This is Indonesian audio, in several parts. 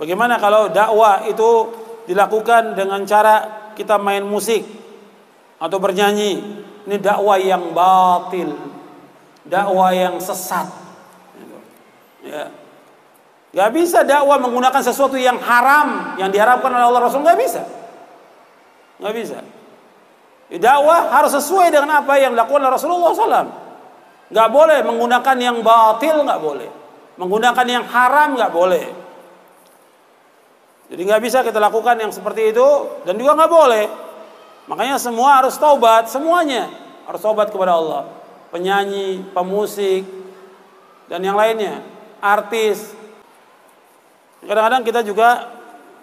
Bagaimana kalau dakwah itu dilakukan dengan cara kita main musik atau bernyanyi? Ini dakwah yang batil, dakwah yang sesat. Ya. Gak bisa dakwah menggunakan sesuatu yang haram, yang diharapkan oleh Allah Rasul. Gak bisa. Gak bisa. Dakwah harus sesuai dengan apa yang dilakukan oleh Rasulullah SAW. Gak boleh menggunakan yang batil, gak boleh. Menggunakan yang haram gak boleh. Jadi gak bisa kita lakukan yang seperti itu, dan juga gak boleh. Makanya semua harus taubat, semuanya harus taubat kepada Allah. Penyanyi, pemusik, dan yang lainnya, artis. Kadang-kadang kita juga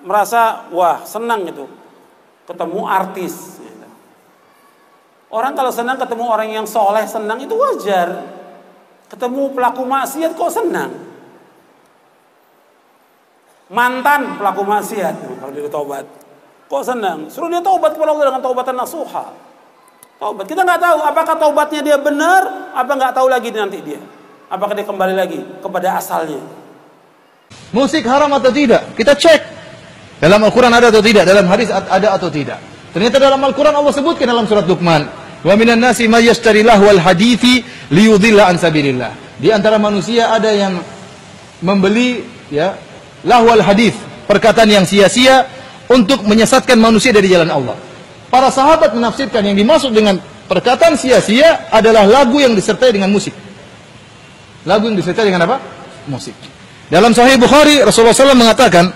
merasa wah senang gitu ketemu artis. Orang kalau senang ketemu orang yang soleh, senang itu wajar. Ketemu pelaku maksiat kok senang? Mantan pelaku maksiat kalau dia taubat, kok senang? Suruh dia taubat kepada Allah dengan taubatan nasuha. Taubat. Kita nggak tahu apakah taubatnya dia benar, apa nggak tahu lagi nanti dia. Apakah dia kembali lagi kepada asalnya? Musik haram atau tidak? Kita cek. Dalam Al-Quran ada atau tidak? Dalam hadis ada atau tidak? Ternyata dalam Al-Quran Allah sebutkan dalam surat Luqman, wa minan nasi may yashtari lahwal hadithi liyudhilla an sabilillah. Di antara manusia ada yang membeli ya lahwal hadith, perkataan yang sia-sia untuk menyesatkan manusia dari jalan Allah. Para sahabat menafsirkan yang dimaksud dengan perkataan sia-sia adalah lagu yang disertai dengan musik. Lagu yang disertai dengan apa? Musik. Dalam Sahih Bukhari Rasulullah SAW mengatakan,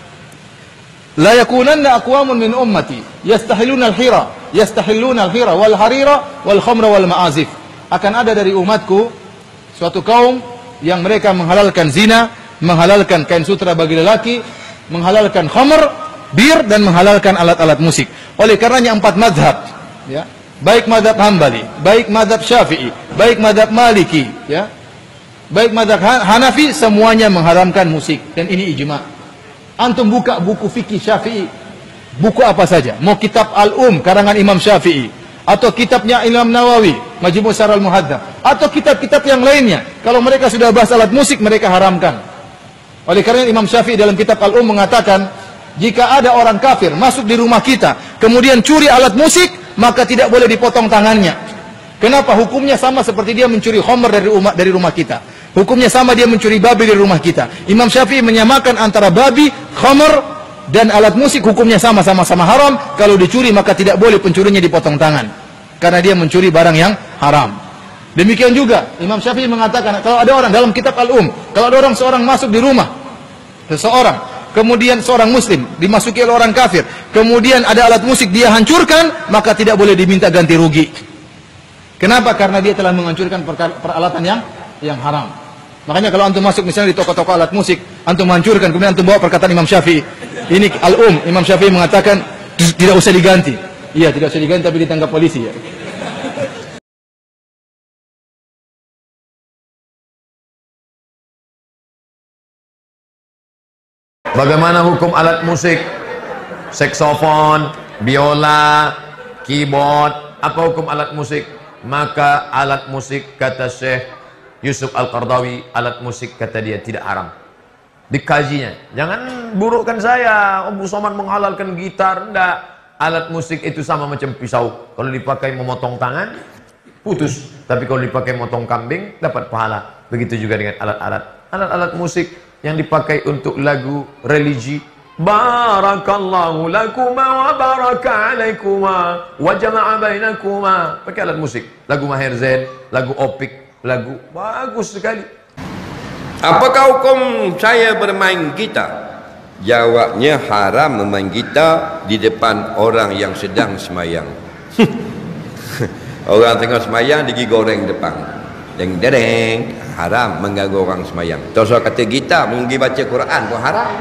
la yakunanna aqwamun min ummati yastahilluna al-hira wal harira wal khamra wal ma'azif. Akan ada dari umatku suatu kaum yang mereka menghalalkan zina, menghalalkan kain sutra bagi lelaki, menghalalkan khamr, bir, dan menghalalkan alat-alat musik. Oleh karenanya 4 mazhab, ya, baik mazhab Hambali, baik mazhab Syafi'i, baik mazhab Maliki, ya, baik mazhab Hanafi, semuanya mengharamkan musik, dan ini ijma. Antum buka buku fikih Syafi'i, buku apa saja, mau kitab Al-Um karangan Imam Syafi'i, atau kitabnya Imam Nawawi, Majmu' Syarh Al-Muhadzab, atau kitab-kitab yang lainnya, kalau mereka sudah bahas alat musik mereka haramkan. Oleh karena Imam Syafi'i dalam kitab Al-Um mengatakan, jika ada orang kafir masuk di rumah kita kemudian curi alat musik, maka tidak boleh dipotong tangannya. Kenapa? Hukumnya sama seperti dia mencuri khamr dari rumah kita. Hukumnya sama dia mencuri babi dari rumah kita. Imam Syafi'i menyamakan antara babi, khamr, dan alat musik, hukumnya sama-sama haram. Kalau dicuri maka tidak boleh pencurinya dipotong tangan, karena dia mencuri barang yang haram. Demikian juga Imam Syafi'i mengatakan, kalau ada orang dalam kitab Al-Um, kalau ada seorang masuk di rumah seseorang, kemudian seorang muslim dimasuki oleh orang kafir, kemudian ada alat musik dia hancurkan, maka tidak boleh diminta ganti rugi. Kenapa? Karena dia telah menghancurkan peralatan yang haram. Makanya kalau antum masuk misalnya di toko-toko alat musik, antum hancurkan, kemudian antum bawa perkataan Imam Syafi'i, ini Al-Um, Imam Syafi'i mengatakan tidak usah diganti. Iya, tidak usah diganti, tapi ditangkap polisi, ya. Bagaimana hukum alat musik? Saksofon, biola, keyboard, apa hukum alat musik? Maka alat musik, kata Syekh Yusuf Al-Qardawi, alat musik kata dia tidak haram. Dikajinya. Jangan burukkan saya, Abu Somad menghalalkan gitar. Enggak. Alat musik itu sama macam pisau. Kalau dipakai memotong tangan, putus. Tapi kalau dipakai memotong kambing, dapat pahala. Begitu juga dengan alat-alat. Alat-alat musik yang dipakai untuk lagu religi, barakallahu lakuma wa baraka alaikuma wa jama'a bainakuma, pakai alat musik, lagu Maher Zain, lagu Opik, lagu bagus sekali. Apakah hukum saya bermain gitar? Jawabnya haram bermain gitar di depan orang yang sedang semayang. Orang tengah semayang digi goreng depan, deng-deng, haram mengganggu orang semayang. Terus kata gitar, mungkin baca Quran pun haram,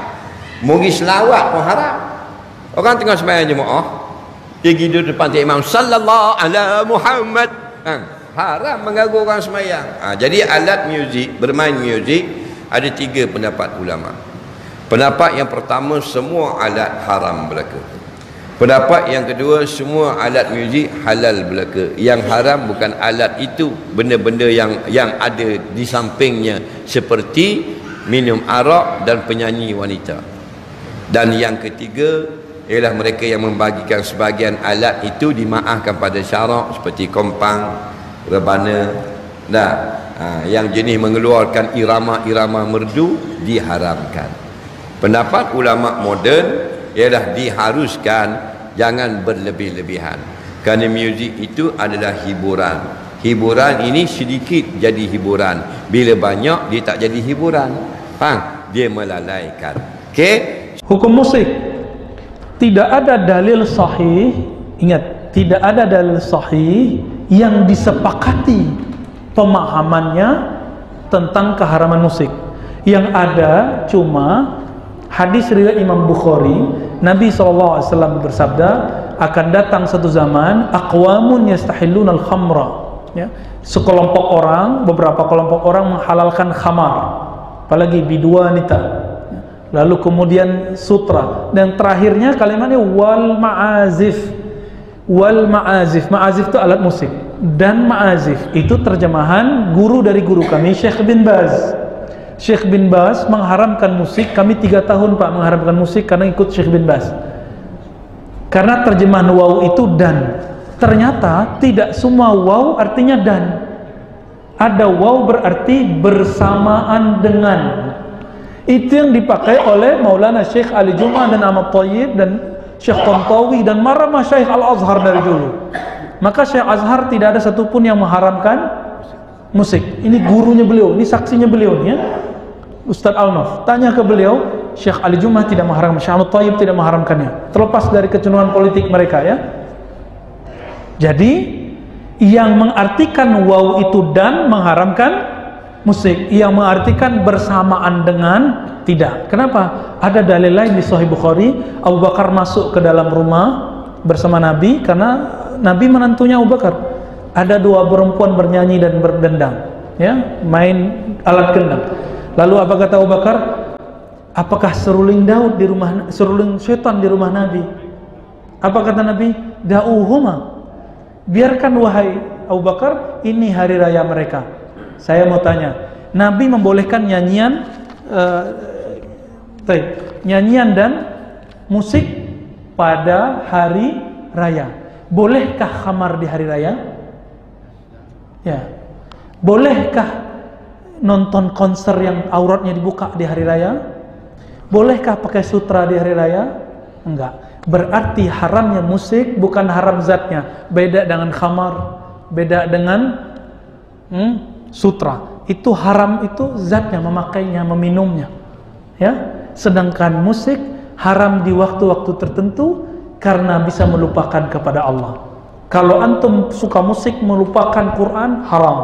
mungkin selawat pun haram. Orang tengah semayang jemaah, dia duduk depan imam sallallahu ala Muhammad, haram mengganggu orang semayang. Jadi alat muzik, bermain muzik, ada 3 pendapat ulama. Pendapat yang pertama, semua alat haram belaka. Pendapat yang kedua, semua alat muzik halal belaka. Yang haram bukan alat itu, benda-benda yang ada di sampingnya, seperti minum arak dan penyanyi wanita. Dan yang ketiga ialah mereka yang membagikan sebahagian alat itu dimaafkan pada syarak seperti kompang, rebana. Yang jenis mengeluarkan irama-irama merdu diharamkan. Pendapat ulama moden ialah diharuskan, jangan berlebih-lebihan. Kerana muzik itu adalah hiburan. Hiburan ini sedikit jadi hiburan. Bila banyak dia tak jadi hiburan. Faham? Dia melalaikan. Okey? Hukum musik tidak ada dalil sahih. Ingat, tidak ada dalil sahih yang disepakati pemahamannya tentang keharaman musik. Yang ada cuma hadis riwayat Imam Bukhari, Nabi SAW bersabda, akan datang satu zaman aqwamun yastahillunal khamra, ya, sekelompok orang, beberapa kelompok orang menghalalkan khamar, apalagi biduanita, lalu kemudian sutra, dan terakhirnya kalimatnya wal ma'azif. Wal ma'azif, ma'azif itu alat musik, dan ma'azif itu terjemahan guru dari guru kami, Syekh bin Baz. Syekh bin Baz mengharamkan musik. Kami 3 tahun Pak mengharamkan musik karena ikut Syekh bin Baz, karena terjemahan waw itu dan. Ternyata tidak semua waw artinya dan. Ada waw berarti bersamaan dengan. Itu yang dipakai oleh Maulana Syekh Ali Jum'ah dan Ahmad Thayyib dan Syekh Tantawi dan marah Syekh Al-Azhar dari dulu. Maka Syekh Azhar tidak ada satupun yang mengharamkan musik. Ini gurunya beliau, ini saksinya beliau, ya, Ustadz Al-Naf. Tanya ke beliau, Syekh Ali Jum'ah tidak mengharamkan, Syekh Ahmad Thayyib tidak mengharamkannya, terlepas dari kecenderungan politik mereka, ya. Jadi yang mengartikan waw itu dan mengharamkan musik, yang mengartikan bersamaan dengan tidak. Kenapa? Ada dalil lain di Sahih Bukhari. Abu Bakar masuk ke dalam rumah bersama Nabi karena Nabi menantunya Abu Bakar. Ada 2 perempuan bernyanyi dan berdendang, ya, main alat gendang. Lalu apa kata Abu Bakar? Apakah seruling Daud di rumah, seruling syaitan di rumah Nabi? Apa kata Nabi? Da'uhuma. Biarkan wahai Abu Bakar, ini hari raya mereka. Saya mau tanya, Nabi membolehkan nyanyian nyanyian dan musik pada hari raya. Bolehkah khamar di hari raya? Ya. Bolehkah nonton konser yang auratnya dibuka di hari raya? Bolehkah pakai sutra di hari raya? Enggak. Berarti haramnya musik bukan haram zatnya. Beda dengan khamar, beda dengan sutra. Itu haram itu zatnya, memakainya, meminumnya, ya. Sedangkan musik haram di waktu-waktu tertentu karena bisa melupakan kepada Allah. Kalau antum suka musik melupakan Quran, haram.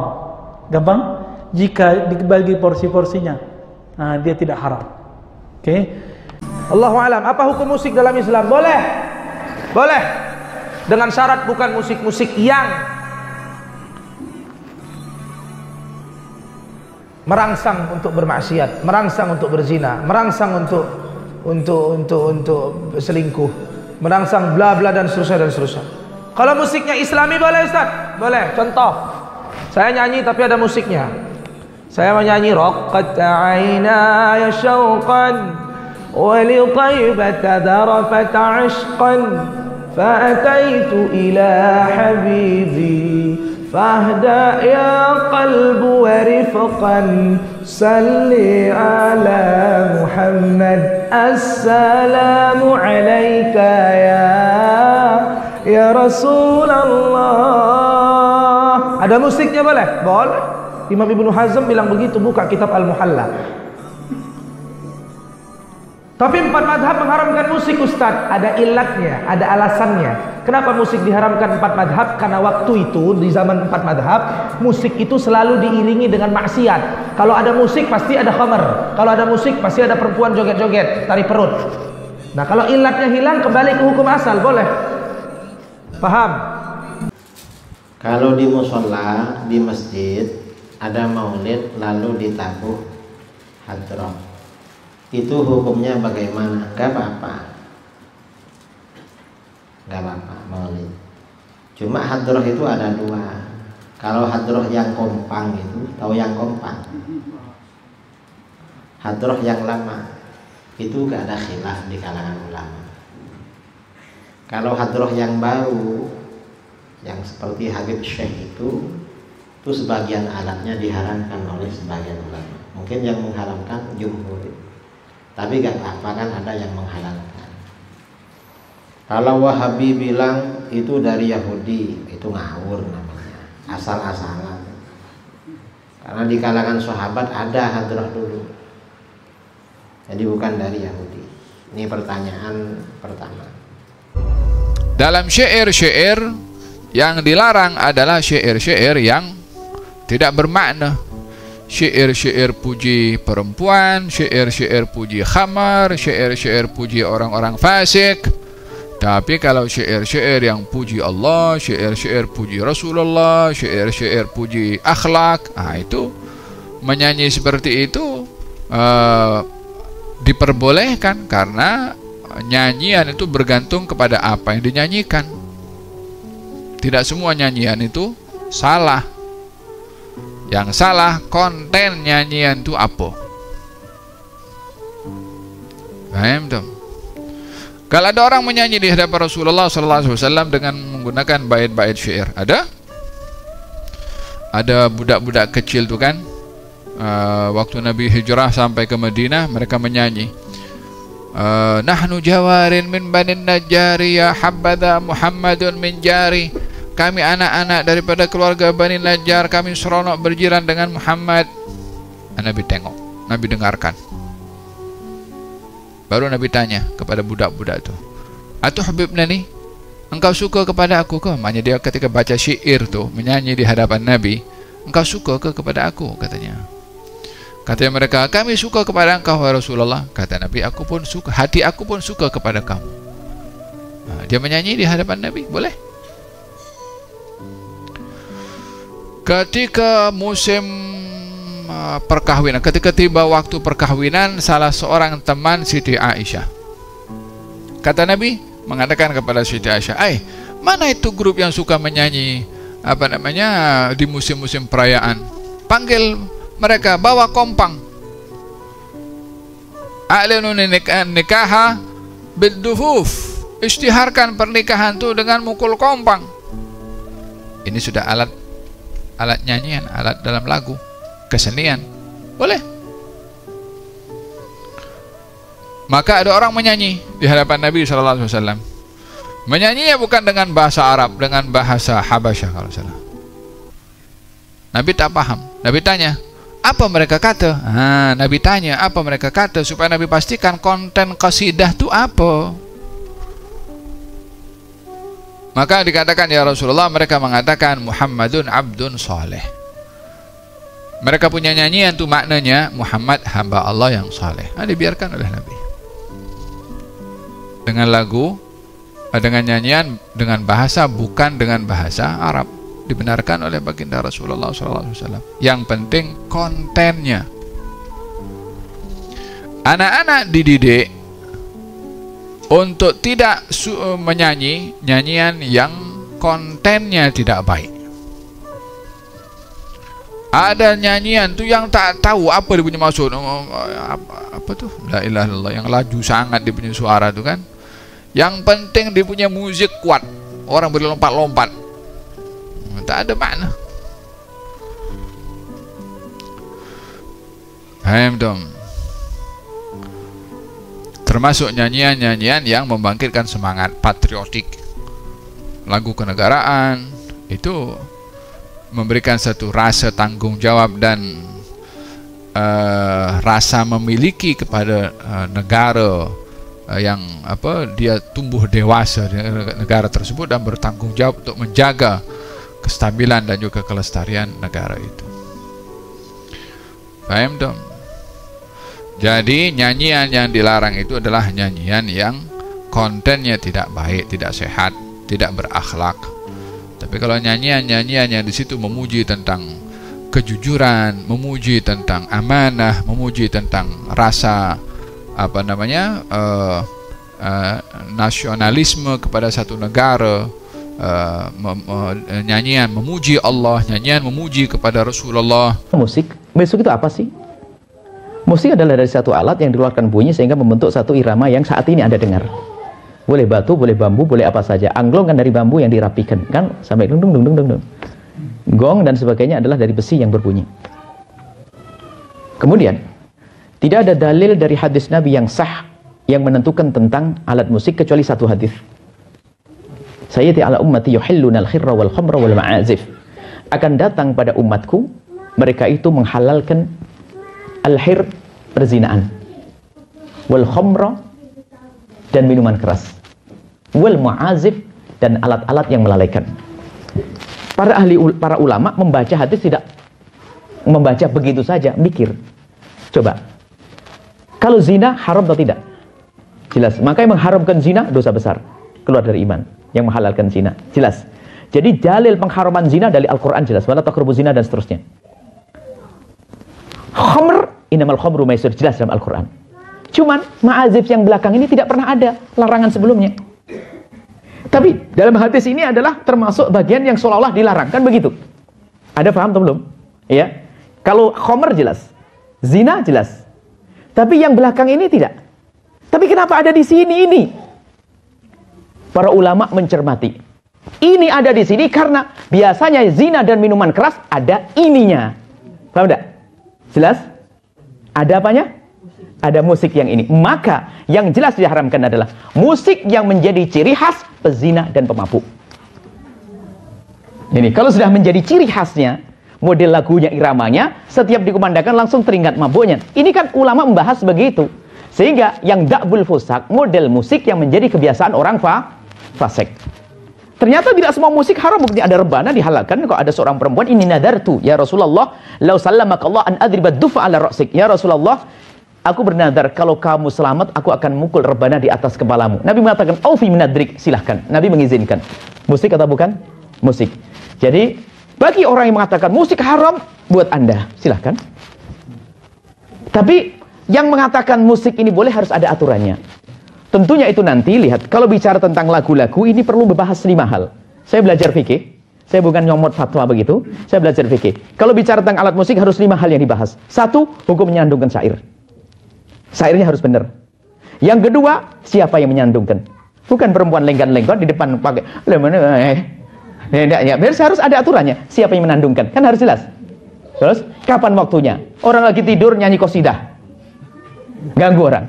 Gampang? Jika dibagi porsi-porsinya, nah, dia tidak haram. Oke? Allahu alam. Apa hukum musik dalam Islam? Boleh. Boleh. Dengan syarat bukan musik-musik yang merangsang untuk bermaksiat, merangsang untuk berzina, merangsang untuk selingkuh, merangsang bla bla dan seterusnya dan seterusnya. Kalau musiknya Islami boleh, Ustaz? Boleh. Contoh, saya nyanyi tapi ada musiknya. Saya menyanyi raqqat aynaya syauqan wa li taibata darafat 'ishqan fa ataitu ila habibi fahda ya qalbu wa rifqan salli ala Muhammad assalamu alayka ya Rasulullah. Ada musiknya boleh? Boleh. Imam Ibnu Hazm bilang begitu, buka kitab Al-Muhalla. Tapi 4 madhab mengharamkan musik, Ustaz. Ada ilatnya, ada alasannya. Kenapa musik diharamkan 4 madhab? Karena waktu itu, di zaman 4 madhab, musik itu selalu diiringi dengan maksiat. Kalau ada musik pasti ada khamar. Kalau ada musik pasti ada perempuan joget-joget, tarik perut. Nah, kalau ilatnya hilang, kembali ke hukum asal, boleh. Paham? Kalau di musola, di masjid ada maulid lalu ditabuh hadroh, itu hukumnya bagaimana? Gak apa-apa, gak apa-apa maulid. Cuma hadroh itu ada 2. Kalau hadroh yang kompang itu, tahu yang kompang? Hadroh yang lama. itu gak ada khilaf di kalangan ulama. Kalau hadroh yang baru, yang seperti Habib Syekh itu sebagian alatnya diharamkan oleh sebagian ulama. Mungkin yang mengharamkan jumhur, tapi gak apa-apa kan ada yang menghalalkan. Kalau Wahabi bilang itu dari Yahudi, itu ngawur namanya, asal-asalan. Karena di kalangan sahabat ada hadroh dulu, jadi bukan dari Yahudi. Ini pertanyaan pertama. Dalam syair-syair yang dilarang adalah syair-syair yang tidak bermakna. Syair-syair puji perempuan, syair-syair puji khamar, syair-syair puji orang-orang fasik. Tapi kalau syair-syair yang puji Allah, syair-syair puji Rasulullah, syair-syair puji akhlak, itu menyanyi seperti itu diperbolehkan, karena nyanyian itu bergantung kepada apa yang dinyanyikan. Tidak semua nyanyian itu salah. Yang salah konten nyanyian itu apa. Paham tuh? Kalau ada orang menyanyi di hadapan Rasulullah SAW dengan menggunakan bait-bait syair, ada budak-budak kecil tuh kan, waktu Nabi hijrah sampai ke Madinah, mereka menyanyi, nahnu jawarin min banin najari ya habbadha Muhammadun min jari. Kami anak-anak daripada keluarga Bani Najjar, kami seronok berjiran dengan Muhammad. Nabi tengok, Nabi dengarkan. Baru Nabi tanya kepada budak-budak itu, atuhibna nih, engkau suka kepada aku ke? Maknanya dia ketika baca syair tuh, menyanyi di hadapan Nabi, engkau suka ke kepada aku, katanya. Katanya mereka, kami suka kepada engkau ya Rasulullah. Kata Nabi, aku pun suka, hati aku pun suka kepada kamu. Dia menyanyi di hadapan Nabi, boleh. Ketika musim perkahwinan, ketika tiba waktu perkahwinan salah seorang teman Siti Aisyah, kata Nabi mengatakan kepada Siti Aisyah, mana itu grup yang suka menyanyi di musim-musim perayaan? Panggil mereka, bawa kompang. A'linu nikaha bidduhuf, istiharkan pernikahan itu dengan mukul kompang. Ini sudah alat nyanyian, alat dalam lagu, kesenian, boleh. Maka ada orang menyanyi di hadapan Nabi SAW. Menyanyinya bukan dengan bahasa Arab, dengan bahasa Habasyah kalau salah. Nabi tak paham. Nabi tanya, apa mereka kata? Nabi tanya apa mereka kata, supaya Nabi pastikan konten qasidah itu apa. Maka dikatakan, ya Rasulullah, mereka mengatakan Muhammadun abdun saleh. Mereka punya nyanyian itu maknanya Muhammad hamba Allah yang saleh. Dibiarkan oleh Nabi. Dengan lagu, dengan nyanyian, dengan bahasa bukan dengan bahasa Arab. Dibenarkan oleh baginda Rasulullah SAW. Yang penting kontennya. Anak-anak dididik untuk tidak menyanyi nyanyian yang kontennya tidak baik. Ada nyanyian tuh yang tak tahu apa dia punya maksud, apa tuh, la ilaha illallah, yang laju sangat dia punya suara tuh kan. Yang penting dia punya musik kuat, orang berlompat-lompat, tak ada makna. Paham dong? Termasuk nyanyian-nyanyian yang membangkitkan semangat patriotik, lagu kenegaraan, itu memberikan satu rasa tanggung jawab dan rasa memiliki kepada negara yang dia tumbuh dewasa di negara tersebut dan bertanggung jawab untuk menjaga kestabilan dan juga kelestarian negara itu. Paham dong? Jadi nyanyian yang dilarang itu adalah nyanyian yang kontennya tidak baik, tidak sehat, tidak berakhlak. Tapi kalau nyanyian-nyanyian yang di situ memuji tentang kejujuran, memuji tentang amanah, memuji tentang rasa nasionalisme kepada satu negara, nyanyian memuji Allah, nyanyian memuji kepada Rasulullah. Musik, besok itu apa sih? Musik adalah dari satu alat yang dikeluarkan bunyi sehingga membentuk satu irama yang saat ini Anda dengar. Boleh batu, boleh bambu, boleh apa saja. Angklung kan dari bambu yang dirapikan, kan sampai dung dung dung dung dung. Gong dan sebagainya adalah dari besi yang berbunyi. Kemudian, tidak ada dalil dari hadis Nabi yang sah yang menentukan tentang alat musik kecuali satu hadis. Sayyidi ala ummati yuhilluna al-khirra wal khamra wal ma'azif. Akan datang pada umatku, mereka itu menghalalkan al-hir, perzinaan, wal khamra, dan minuman keras, wal ma'azif, dan alat-alat yang melalaikan. Para ulama membaca hadis tidak membaca begitu saja, mikir. Coba, kalau zina haram atau tidak? Jelas. Maka yang mengharamkan zina dosa besar, keluar dari iman. Yang menghalalkan zina, jelas. Jadi dalil pengharaman zina dari Al-Quran jelas. Wala taqrabu zina dan seterusnya. Khamr, innamal khamru maisir, jelas dalam Al-Quran. Cuman ma'azif yang belakang ini tidak pernah ada larangan sebelumnya. Tapi dalam hadis ini adalah termasuk bagian yang seolah-olah dilarang, kan begitu? Ada paham atau belum? Ya. Kalau khamr jelas, zina jelas. Tapi yang belakang ini tidak. Tapi kenapa ada di sini ini? Para ulama mencermati. Ini ada di sini karena biasanya zina dan minuman keras ada ininya. Paham tidak? Jelas? Ada apanya? Ada musik yang ini. Maka yang jelas diharamkan adalah musik yang menjadi ciri khas pezina dan pemabuk. Ini kalau sudah menjadi ciri khasnya, model lagunya, iramanya, setiap dikumandangkan langsung teringat mabuknya. Ini kan ulama membahas begitu. Sehingga yang da'bul fusak, model musik yang menjadi kebiasaan orang fasik. Ternyata tidak semua musik haram. Bukti ada rebana dihalalkan. Kalau ada seorang perempuan, ini nadartu ya Rasulullah, lau sallamakallah an adribat dufa ala ra'sik. Ya Rasulullah, aku bernadar kalau kamu selamat, aku akan mukul rebana di atas kepalamu. Nabi mengatakan, aufi minadrik, silahkan. Nabi mengizinkan. Musik atau bukan? Musik. Jadi bagi orang yang mengatakan musik haram, buat Anda, silahkan. Tapi yang mengatakan musik ini boleh harus ada aturannya. Tentunya itu nanti, lihat, kalau bicara tentang lagu-lagu, ini perlu membahas 5 hal. Saya belajar fikih, saya bukan nyomot fatwa begitu, saya belajar fikih. Kalau bicara tentang alat musik, harus 5 hal yang dibahas. 1, hukum menyandungkan syair. Syairnya harus benar. Yang kedua, siapa yang menyandungkan? Bukan perempuan lenggan-lenggan di depan pakai, harus ada aturannya. Siapa yang menandungkan? Kan harus jelas. Terus, kapan waktunya? Orang lagi tidur, nyanyi qasidah. Ganggu orang,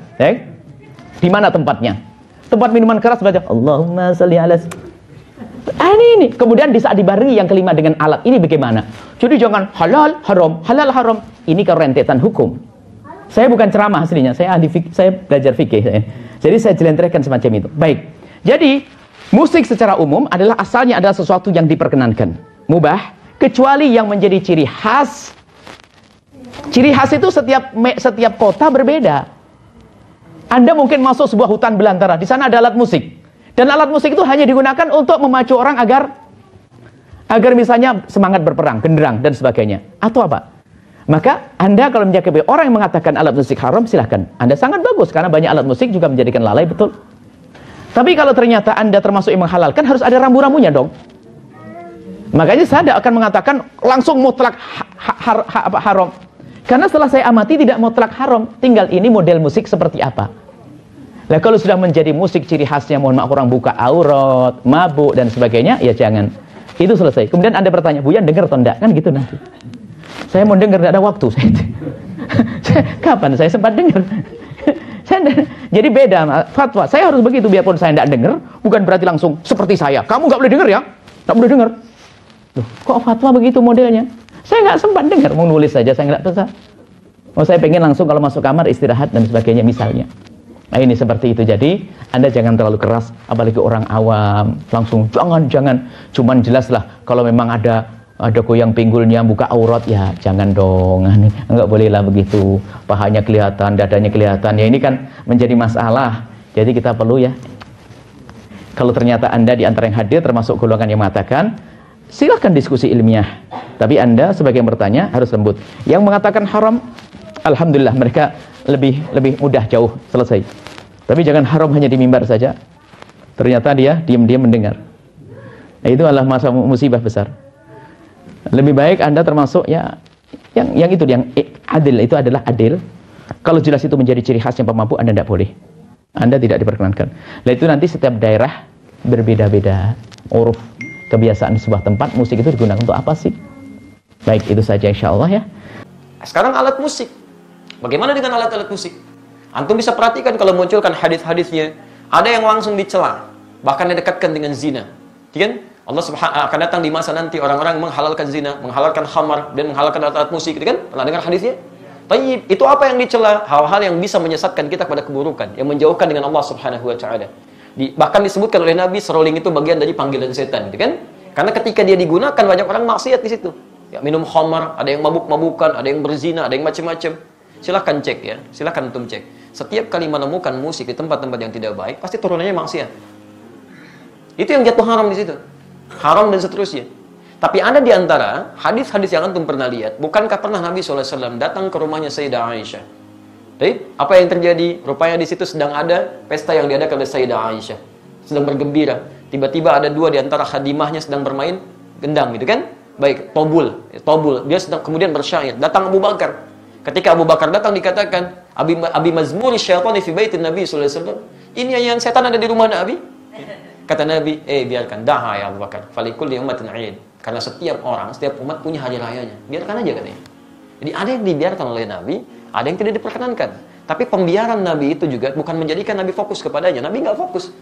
di mana tempatnya? Tempat minuman keras baca Allahumma sholli ala. Ini. Kemudian di saat dibarengi yang kelima dengan alat ini bagaimana? Jadi jangan halal haram. Ini kalau rentetan hukum. Saya bukan ceramah aslinya, saya belajar fikih. Jadi saya jelentrehkan semacam itu. Baik. Jadi musik secara umum adalah asalnya adalah sesuatu yang diperkenankan, mubah, kecuali yang menjadi ciri khas. Ciri khas itu setiap kota berbeda. Anda mungkin masuk sebuah hutan belantara, di sana ada alat musik. Dan alat musik itu hanya digunakan untuk memacu orang agar misalnya semangat berperang, genderang, dan sebagainya. Atau apa? Maka Anda kalau menjaga orang yang mengatakan alat musik haram, silahkan. Anda sangat bagus, karena banyak alat musik juga menjadikan lalai, betul. Tapi kalau ternyata Anda termasuk yang menghalalkan, harus ada rambu-rambunya dong. Makanya saya tidak akan mengatakan langsung mutlak haram. Karena setelah saya amati tidak mutlak haram, tinggal ini model musik seperti apa. Nah kalau sudah menjadi musik ciri khasnya, mohon maaf orang buka aurat, mabuk dan sebagainya, ya jangan. Itu selesai. Kemudian Anda bertanya, Buyan dengar atau enggak? Kan gitu nanti. Saya mau dengar, tidak ada waktu. Kapan saya sempat dengar? Jadi beda fatwa. Saya harus begitu, biarpun saya tidak dengar, bukan berarti langsung seperti saya. Kamu nggak boleh dengar ya? Nggak boleh dengar. Loh, kok fatwa begitu modelnya? Saya nggak sempat dengar, mau nulis saja saya nggak bisa. Saya pengen langsung kalau masuk kamar istirahat dan sebagainya misalnya. Nah ini seperti itu. Jadi Anda jangan terlalu keras, apalagi orang awam. Langsung jangan. Cuman jelaslah kalau memang ada goyang pinggulnya, buka aurat, ya jangan dong. Nggak boleh lah begitu. Pahanya kelihatan, dadanya kelihatan. Ya ini kan menjadi masalah. Jadi kita perlu ya. Kalau ternyata Anda di antara yang hadir termasuk golongan yang mengatakan, silahkan diskusi ilmiah. Tapi Anda sebagai yang bertanya harus lembut. Yang mengatakan haram, alhamdulillah mereka lebih mudah, jauh, selesai. Tapi jangan haram hanya di mimbar saja. Ternyata dia diam-diam mendengar. Nah, itu adalah masa musibah besar. Lebih baik Anda termasuk ya yang itu, yang adil, itu adalah adil. Kalau jelas itu menjadi ciri khasnya pemabuk, Anda tidak boleh. Anda tidak diperkenankan. Nah itu nanti setiap daerah berbeda-beda uruf kebiasaan di sebuah tempat. Musik itu digunakan untuk apa sih? Baik, itu saja insya Allah ya. Sekarang alat musik. Bagaimana dengan alat-alat musik? Antum bisa perhatikan kalau munculkan hadis-hadisnya, ada yang langsung dicela, bahkan didekatkan dengan zina. Kan? Allah Subhanahu akan datang di masa nanti orang-orang menghalalkan zina, menghalalkan khamar dan menghalalkan alat-alat musik, gitu kan? Pernah dengar hadisnya? Tapi itu apa yang dicela? Hal-hal yang bisa menyesatkan kita pada keburukan, yang menjauhkan dengan Allah Subhanahu wa taala. Bahkan disebutkan oleh Nabi, seruling itu bagian dari panggilan setan, gitu kan? Karena ketika dia digunakan banyak orang maksiat di situ. Ya, minum khamar, ada yang mabuk-mabukan, ada yang berzina, ada yang macam-macam. Silahkan cek ya, silahkan antum cek. Setiap kali menemukan musik di tempat-tempat yang tidak baik, pasti turunannya maksiat. Itu yang jatuh haram di situ. Haram dan seterusnya. Tapi ada di antara hadis-hadis yang antum pernah lihat, bukankah pernah Nabi SAW datang ke rumahnya Sayyidah Aisyah? Baik, apa yang terjadi? Rupanya di situ sedang ada pesta yang diadakan oleh Sayyidah Aisyah. Sedang bergembira. Tiba-tiba ada dua di antara khadimahnya sedang bermain gendang, gitu kan? Baik, tobul. Dia sedang kemudian bersyair. Datang Abu Bakar. Ketika Abu Bakar datang dikatakan, Abi mazmuri syaitani fi baitin Nabi SAW. Ini yang setan ada di rumah Nabi. Kata Nabi, biarkan. Daha ya Abu Bakar. Falikulli ummatin 'id. Karena setiap orang, setiap umat punya hari rayanya. Biarkan aja katanya. Jadi ada yang dibiarkan oleh Nabi, ada yang tidak diperkenankan. Tapi pembiaran Nabi itu juga bukan menjadikan Nabi fokus kepadanya. Nabi nggak fokus.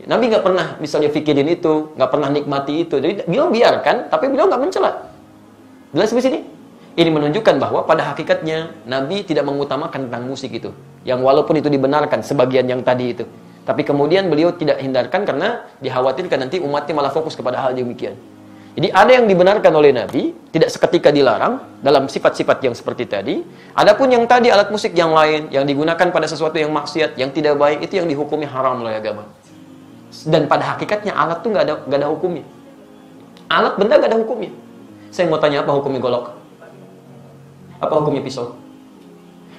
Nabi nggak pernah misalnya fikirin itu, nggak pernah nikmati itu. Jadi beliau biarkan, tapi beliau nggak mencela. Jelas di sini? Ini menunjukkan bahwa pada hakikatnya Nabi tidak mengutamakan tentang musik itu. Yang walaupun itu dibenarkan sebagian yang tadi itu. Tapi kemudian beliau tidak hindarkan karena dikhawatirkan nanti umatnya malah fokus kepada hal demikian. Jadi ada yang dibenarkan oleh Nabi, tidak seketika dilarang dalam sifat-sifat yang seperti tadi. Adapun yang tadi alat musik yang lain, yang digunakan pada sesuatu yang maksiat, yang tidak baik, itu yang dihukumi haram oleh agama. Dan pada hakikatnya alat itu nggak ada hukumnya. Alat benda nggak ada hukumnya. Saya mau tanya, apa hukumnya golok? Apa hukumnya pisau?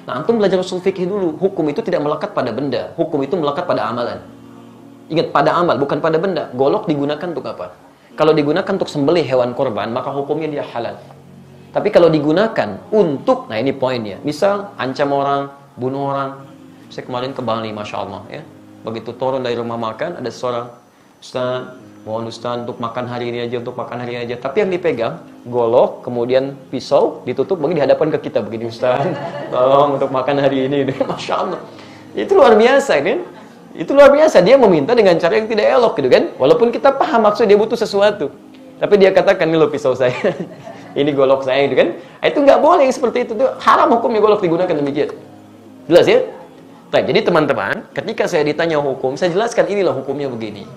Nah, antum belajar usul fikih dulu. Hukum itu tidak melekat pada benda. Hukum itu melekat pada amalan. Ingat, pada amal, bukan pada benda. Golok digunakan untuk apa? Kalau digunakan untuk sembelih hewan korban, maka hukumnya dia halal. Tapi kalau digunakan untuk, nah ini poinnya. Misal, ancam orang, bunuh orang. Saya kemarin ke Bali, Masya Allah. Ya. Begitu turun dari rumah makan, ada seorang, Ustaz, mohon Ustaz untuk makan hari ini aja, untuk makan hari ini aja. Tapi yang dipegang, golok, kemudian pisau, ditutup, bagi dihadapkan ke kita. Begini, Ustaz, tolong untuk makan hari ini. Masya Allah. Itu luar biasa, kan? Itu luar biasa. Dia meminta dengan cara yang tidak elok, gitu kan? Walaupun kita paham maksud dia butuh sesuatu. Tapi dia katakan, ini loh pisau saya. Ini golok saya, gitu kan? Itu nggak boleh yang seperti itu. Haram hukumnya golok digunakan demikian. Jelas ya? Nah, jadi teman-teman, ketika saya ditanya hukum, saya jelaskan inilah hukumnya begini.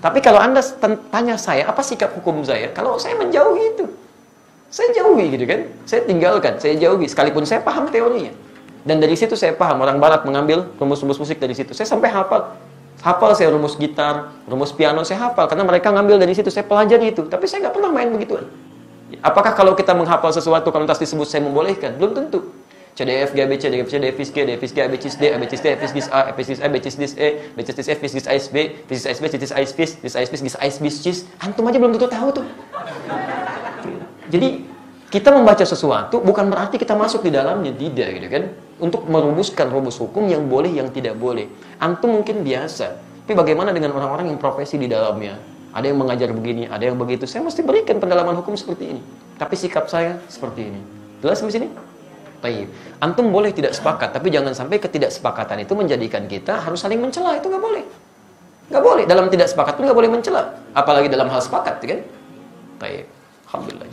Tapi kalau Anda tanya saya, apa sikap hukum saya? Kalau saya menjauhi itu. Saya jauhi, gitu kan? Saya tinggalkan, saya jauhi. Sekalipun saya paham teorinya. Dan dari situ saya paham, orang barat mengambil rumus-rumus musik dari situ. Saya sampai hafal saya rumus gitar, rumus piano, saya hafal. Karena mereka ngambil dari situ, saya pelajari itu. Tapi saya nggak pernah main begituan. Apakah kalau kita menghafal sesuatu, kalau lantas disebut saya membolehkan? Belum tentu. C, D, F, G, A, B, C, D, F, C, D, F, G, D, F, G, A, B, C, D, A, B, C, D, F, G, A, F, G, A, B, C, D, E, B, C, D, F, G, A, B, B, C, D, A, B, C, D, A, B, C, D, A, B, C, D, antum aja belum tentu tahu tuh. Jadi kita membaca sesuatu bukan berarti kita masuk di dalamnya, tidak, gitu kan? Untuk merumuskan rumus hukum yang boleh, yang tidak boleh. Antum mungkin biasa, tapi bagaimana dengan orang-orang yang profesi di dalamnya? Ada yang mengajar begini, ada yang begitu. Saya mesti berikan pendalaman hukum seperti ini. Tapi sikap saya seperti ini. Jelas di sini? Baik. Antum boleh tidak sepakat, tapi jangan sampai ketidaksepakatan itu menjadikan kita harus saling mencela. Itu nggak boleh. Nggak boleh. Dalam tidak sepakat pun nggak boleh mencela. Apalagi dalam hal sepakat, kan? Baik. Alhamdulillah.